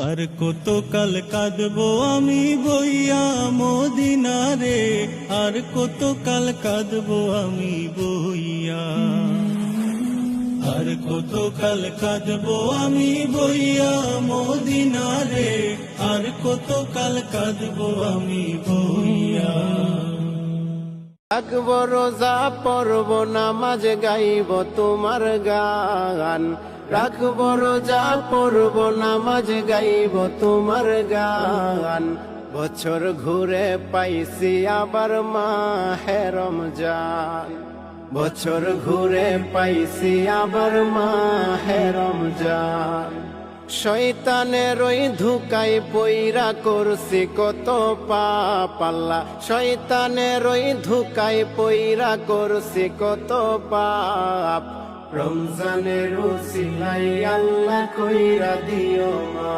আর কতকাল কাঁদবো আমি বইয়া মদিনারে, আর কতকাল কাঁদবো আমি বইয়া, আর কতকাল কাঁদবো আমি বইয়া মদিনারে, আর কতকাল কাঁদবো আমি বইয়া। রাখবো রোজা পড়ব নামাজ গাইব তোমার গান, রাখবো রোজা পড়ব নামাজ গাইব তোমার গান। বছর ঘুরে পাইছি আবার মাহে রমজান, বছর ঘুরে পাইছি আবার মাহে রমজান। শয়তানের ওই ধোঁকাই পইরা করছি কত পাপ আল্লাহ, শয়তানের ওই ধোঁকাই পইরা করছি কত পাপ। রমজানের উসিলাই আল্লাহ কইরা দিও মা।